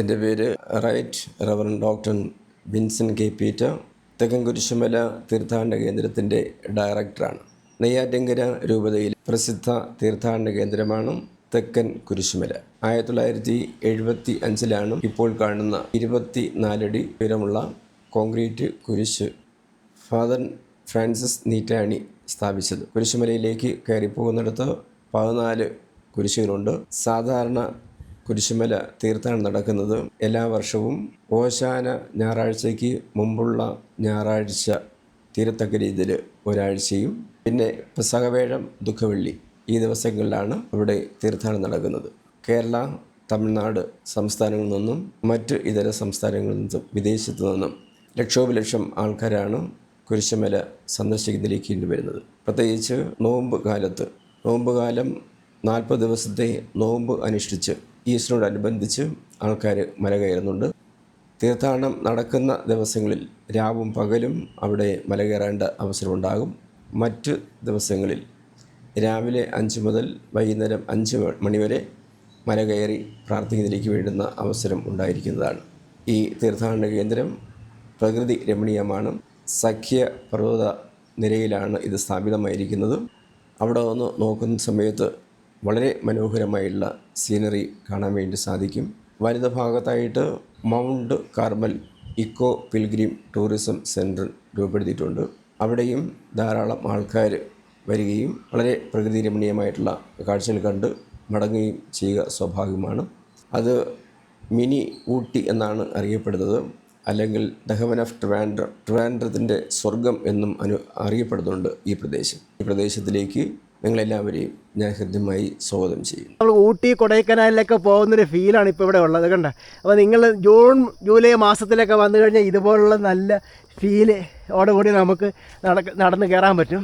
എൻ്റെ പേര് right reverend doctor Vincent K Peter, Thekkan Kurisumala തീർത്ഥാടന കേന്ദ്രത്തിൻ്റെ ഡയറക്ടറാണ്. നെയ്യാറ്റിൻകര രൂപതയിൽ പ്രസിദ്ധ തീർത്ഥാടന കേന്ദ്രമാണ് തെക്കൻ കുരിശുമല. 1975 ഇപ്പോൾ കാണുന്ന 24 അടി ഉയരമുള്ള കോൺക്രീറ്റ് കുരിശ് ഫാദർ ഫ്രാൻസിസ് നീറ്റാണി സ്ഥാപിച്ചത്. കുരിശുമലയിലേക്ക് കയറിപ്പോകുന്നിടത്ത് 14 കുരിശുകളുണ്ട്. സാധാരണ കുരിശുമല തീർത്ഥാടനം നടക്കുന്നത് എല്ലാ വർഷവും ഓശാന ഞായറാഴ്ചയ്ക്ക് മുമ്പുള്ള ഞായറാഴ്ച തീരത്തക്ക രീതിയിൽ ഒരാഴ്ചയും പിന്നെ പെസഹവേഴം ദുഃഖവെള്ളി ഈ ദിവസങ്ങളിലാണ് ഇവിടെ തീർത്ഥാടനം നടക്കുന്നത്. കേരള, തമിഴ്നാട് സംസ്ഥാനങ്ങളിൽ നിന്നും മറ്റ് ഇതര സംസ്ഥാനങ്ങളിൽ നിന്നും വിദേശത്തു നിന്നും ലക്ഷോപലക്ഷം ആൾക്കാരാണ് കുരിശുമല സന്ദർശിക്കുന്നതിലേക്ക് വരുന്നത്. പ്രത്യേകിച്ച് നോമ്പ് കാലം 40 ദിവസത്തെ നോമ്പ് അനുഷ്ഠിച്ച് ഈസ്റ്ററിനോടനുബന്ധിച്ച് ആൾക്കാർ മല കയറുന്നുണ്ട്. തീർത്ഥാടനം നടക്കുന്ന ദിവസങ്ങളിൽ രാവും പകലും അവിടെ മല കയറേണ്ട അവസരമുണ്ടാകും. മറ്റ് ദിവസങ്ങളിൽ രാവിലെ 5 മുതൽ വൈകുന്നേരം 5 മണി വരെ മല കയറി പ്രാർത്ഥിക്കുന്നതിലേക്ക് വേണ്ടുന്ന അവസരം ഉണ്ടായിരിക്കുന്നതാണ്. ഈ തീർത്ഥാടന കേന്ദ്രം പ്രകൃതി രമണീയമാണ്. സഖ്യ പർവ്വത നിരയിലാണ് ഇത് സ്ഥാപിതമായിരിക്കുന്നത്. അവിടെ വന്ന് നോക്കുന്ന സമയത്ത് വളരെ മനോഹരമായുള്ള സീനറി കാണാൻ വേണ്ടി സാധിക്കും. വലത് ഭാഗത്തായിട്ട് Mount Carmel eco pilgrim tourism centre രൂപപ്പെടുത്തിയിട്ടുണ്ട്. അവിടെയും ധാരാളം ആൾക്കാർ വരികയും വളരെ പ്രകൃതി രമണീയമായിട്ടുള്ള കാഴ്ചകൾ കണ്ട് മടങ്ങുകയും ചെയ്യുക സ്വാഭാവികമാണ്. അത് മിനി ഊട്ടി എന്നാണ് അറിയപ്പെടുന്നത്, അല്ലെങ്കിൽ ദ ഹെവൻ ഓഫ് ട്രിവാൻഡ്രത്തിൻ്റെ സ്വർഗം എന്നും അറിയപ്പെടുന്നുണ്ട് ഈ പ്രദേശത്തിലേക്ക് നിങ്ങളെല്ലാവരെയും ഞാൻ ഹൃദ്യമായി സ്വാഗതം ചെയ്യും. നമ്മൾ ഊട്ടി കൊടൈക്കനാലിലൊക്കെ പോകുന്നൊരു ഫീലാണ് ഇപ്പോൾ ഇവിടെ ഉള്ളത് കണ്ട. അപ്പോൾ നിങ്ങൾ ജൂൺ ജൂലൈ മാസത്തിലൊക്കെ വന്നു കഴിഞ്ഞാൽ ഇതുപോലുള്ള നല്ല ഫീലോടുകൂടി നമുക്ക് നടന്ന് കയറാൻ പറ്റും.